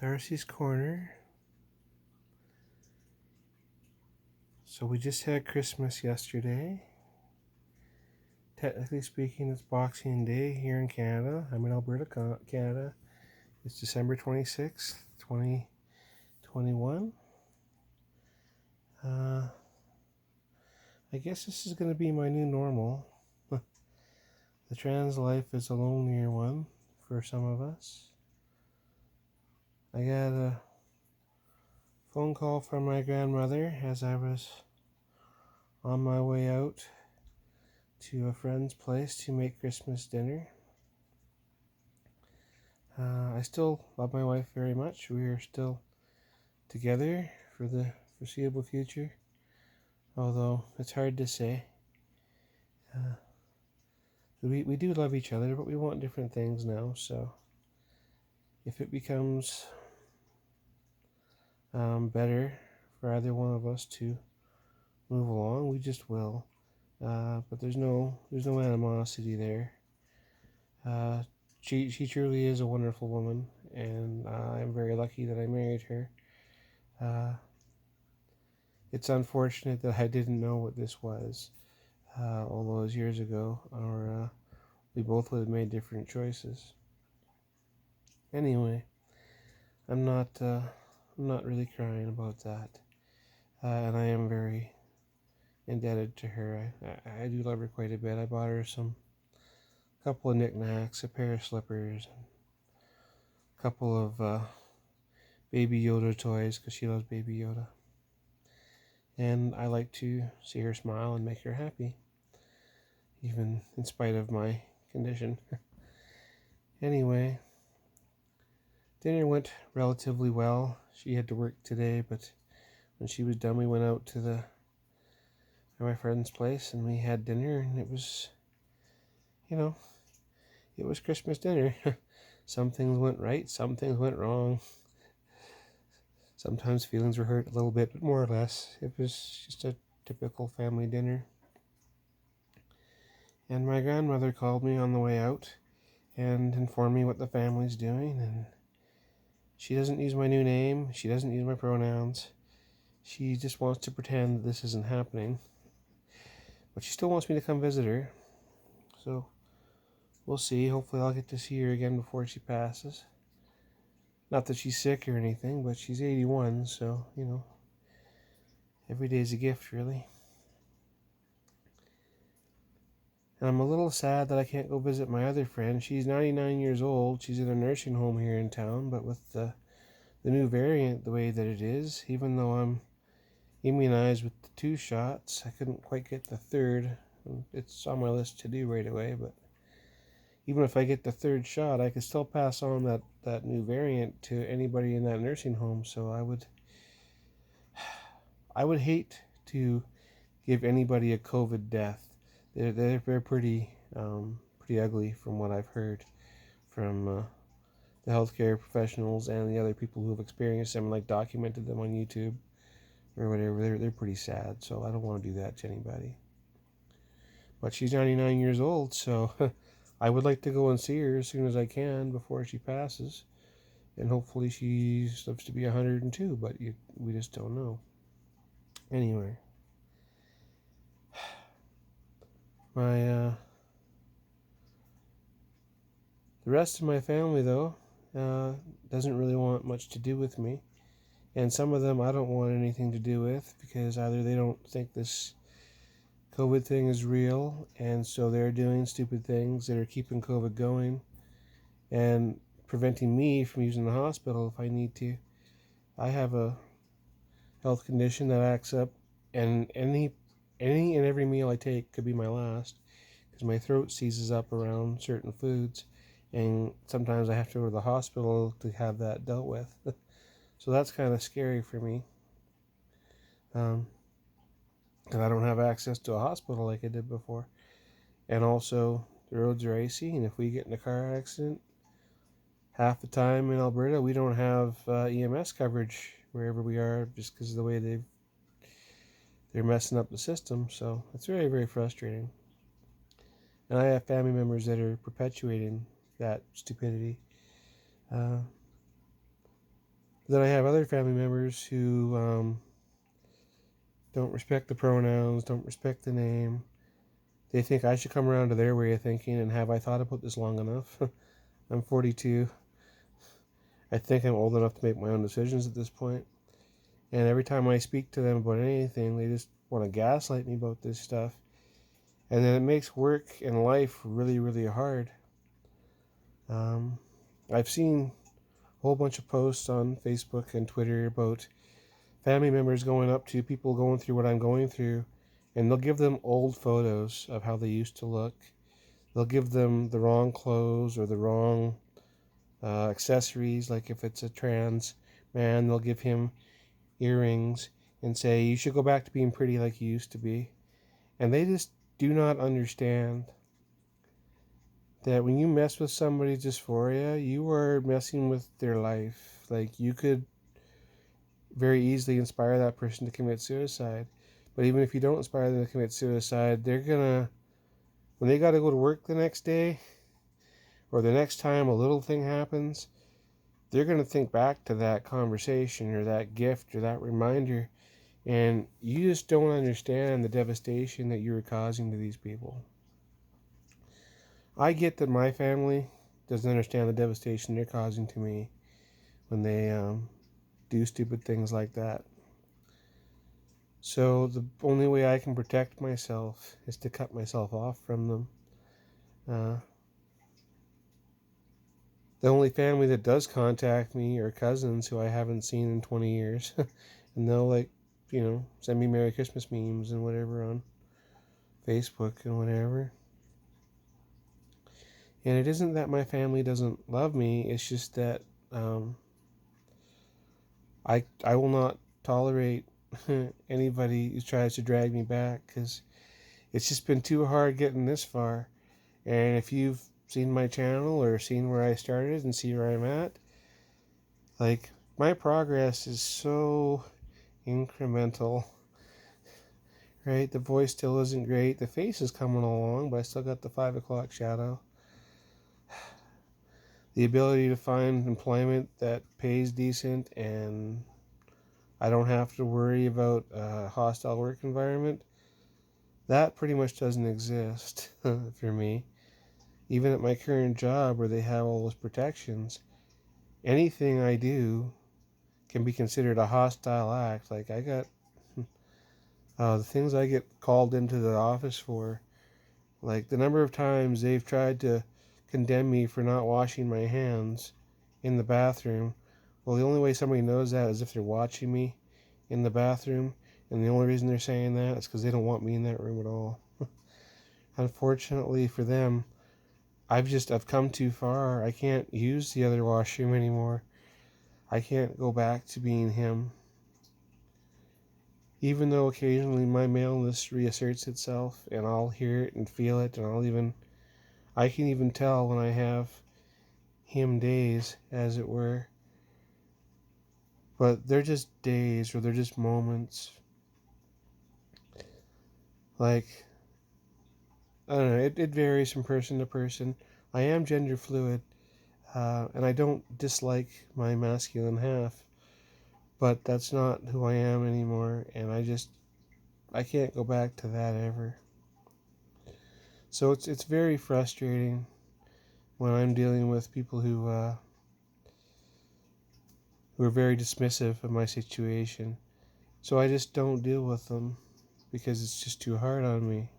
Darci's Corner. So we just had Christmas yesterday. Technically speaking, it's Boxing Day here in Canada. I'm in Alberta, Canada. It's December 26th, 2021. I guess this is going to be my new normal. The trans life is a lonelier one for some of us. I got a phone call from my grandmother as I was on my way out to a friend's place to make Christmas dinner. I still love my wife very much. We are still together for the foreseeable future, although it's hard to say. We do love each other, but we want different things now, so if it becomes better for either one of us to move along, we just will. But there's no animosity there. She truly is a wonderful woman, and I'm very lucky that I married her. It's unfortunate that I didn't know what this was all those years ago, or we both would have made different choices. Anyway, I'm not really crying about that, and I am very indebted to her. I do love her quite a bit. I bought her a couple of knickknacks, a pair of slippers, a couple of Baby Yoda toys because she loves Baby Yoda. And I like to see her smile and make her happy, even in spite of my condition. Anyway, dinner went relatively well. She had to work today, but when she was done, we went out to my friend's place and we had dinner, and it was, it was Christmas dinner. Some things went right, some things went wrong. Sometimes feelings were hurt a little bit, but more or less, it was just a typical family dinner. And my grandmother called me on the way out and informed me what the family's doing. And she doesn't use my new name. She doesn't use my pronouns. She just wants to pretend that this isn't happening. But she still wants me to come visit her. So we'll see. Hopefully I'll get to see her again before she passes. Not that she's sick or anything, but she's 81, so, every day's a gift, really. And I'm a little sad that I can't go visit my other friend. She's 99 years old. She's in a nursing home here in town, but with the new variant the way that it is, even though I'm immunized with the 2 shots, I couldn't quite get the 3rd. It's on my list to do right away, but even if I get the 3rd shot, I could still pass on that new variant to anybody in that nursing home. So I would hate to give anybody a COVID death. They're pretty ugly from what I've heard from the healthcare professionals and the other people who have experienced them, like documented them on YouTube or whatever. They're pretty sad, so I don't want to do that to anybody. But she's 99 years old, so I would like to go and see her as soon as I can before she passes. And hopefully she lives to be 102, but we just don't know. Anyway, my the rest of my family, though, doesn't really want much to do with me. And some of them I don't want anything to do with because either they don't think this COVID thing is real, and so they're doing stupid things that are keeping COVID going and preventing me from using the hospital if I need to. I have a health condition that acts up, and any and every meal I take could be my last because my throat seizes up around certain foods, and sometimes I have to go to the hospital to have that dealt with. So that's kind of scary for me. Because I don't have access to a hospital like I did before. And also, the roads are icy, and if we get in a car accident, half the time in Alberta, we don't have EMS coverage wherever we are just because of the way they're messing up the system. So it's very, very frustrating. And I have family members that are perpetuating that stupidity. Then I have other family members who don't respect the pronouns, don't respect the name. They think I should come around to their way of thinking, and have I thought about this long enough? I'm 42. I think I'm old enough to make my own decisions at this point. And every time I speak to them about anything, they just want to gaslight me about this stuff. And then it makes work and life really, really hard. Um, I've seen a whole bunch of posts on Facebook and Twitter about family members going up to people going through what I'm going through, and they'll give them old photos of how they used to look. They'll give them the wrong clothes or the wrong accessories. Like if it's a trans man, they'll give him earrings and say, you should go back to being pretty like you used to be. And they just do not understand that when you mess with somebody's dysphoria, you are messing with their life. Like, you could very easily inspire that person to commit suicide. But even if you don't inspire them to commit suicide, they're gonna, when they gotta go to work the next day, or the next time a little thing happens, they're gonna think back to that conversation or that gift or that reminder. And you just don't understand the devastation that you were causing to these people. I get that my family doesn't understand the devastation they're causing to me when they do stupid things like that. So the only way I can protect myself is to cut myself off from them. Uh, the only family that does contact me are cousins who I haven't seen in 20 years. And they'll, like, send me Merry Christmas memes and whatever on Facebook and whatever. And it isn't that my family doesn't love me, it's just that I will not tolerate anybody who tries to drag me back, because it's just been too hard getting this far. And if you've seen my channel or seen where I started and see where I'm at, like, my progress is so incremental, right? The voice still isn't great. The face is coming along, but I still got the 5 o'clock shadow. The ability to find employment that pays decent and I don't have to worry about a hostile work environment, that pretty much doesn't exist for me. Even at my current job where they have all those protections, anything I do can be considered a hostile act. Like, I got the things I get called into the office for, like the number of times they've tried to condemn me for not washing my hands in the bathroom. Well, the only way somebody knows that is if they're watching me in the bathroom, and the only reason they're saying that is because they don't want me in that room at all. Unfortunately for them, I've come too far. I can't use the other washroom anymore. I can't go back to being him. Even though occasionally my maleness reasserts itself, and I'll hear it and feel it, and I can even tell when I have him days, as it were. But they're just days, or they're just moments. Like, I don't know, it varies from person to person. I am gender fluid, and I don't dislike my masculine half, but that's not who I am anymore, and I can't go back to that ever. So it's very frustrating when I'm dealing with people who are very dismissive of my situation. So I just don't deal with them because it's just too hard on me.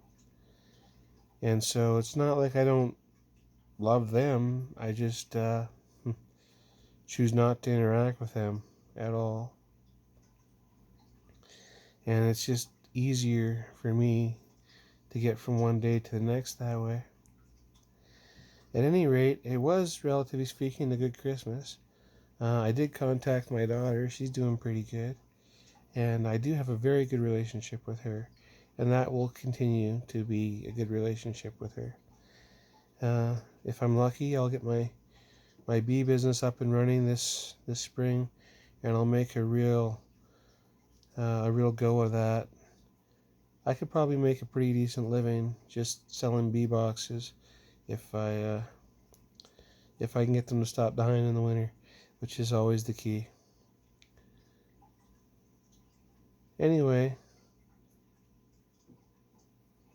And so it's not like I don't love them. I just choose not to interact with them at all. And it's just easier for me to get from one day to the next that way. At any rate, it was, relatively speaking, a good Christmas. I did contact my daughter. She's doing pretty good. And I do have a very good relationship with her. And that will continue to be a good relationship with her. If I'm lucky, I'll get my bee business up and running this spring, and I'll make a real go of that. I could probably make a pretty decent living just selling bee boxes if I can get them to stop dying in the winter, which is always the key. Anyway,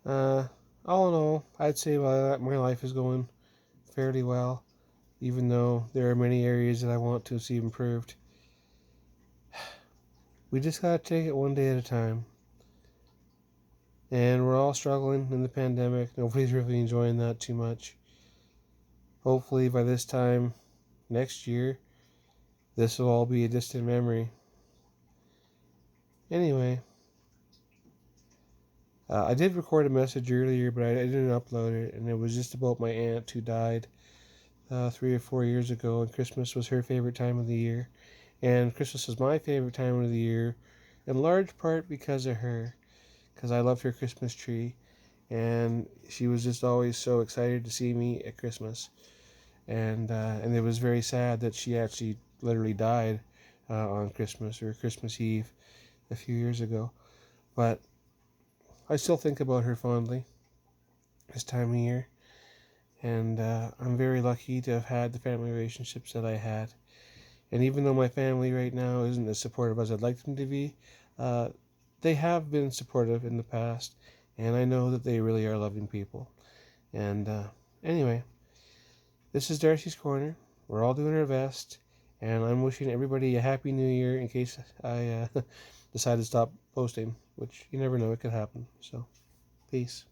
all in all, I'd say my life is going fairly well, even though there are many areas that I want to see improved. We just gotta take it one day at a time. And we're all struggling in the pandemic. Nobody's really enjoying that too much. Hopefully, by this time next year, this will all be a distant memory. Anyway, I did record a message earlier, but I didn't upload it, and it was just about my aunt who died 3 or 4 years ago, and Christmas was her favorite time of the year. And Christmas is my favorite time of the year, in large part because of her, because I loved her Christmas tree, and she was just always so excited to see me at Christmas. And it was very sad that she actually literally died on Christmas or Christmas Eve a few years ago. But I still think about her fondly this time of year, and I'm very lucky to have had the family relationships that I had. And even though my family right now isn't as supportive as I'd like them to be, uh, they have been supportive in the past, and I know that they really are loving people. And anyway, this is Darcy's Corner. We're all doing our best, and I'm wishing everybody a happy new year in case I decide to stop posting, which you never know, it could happen. So, peace.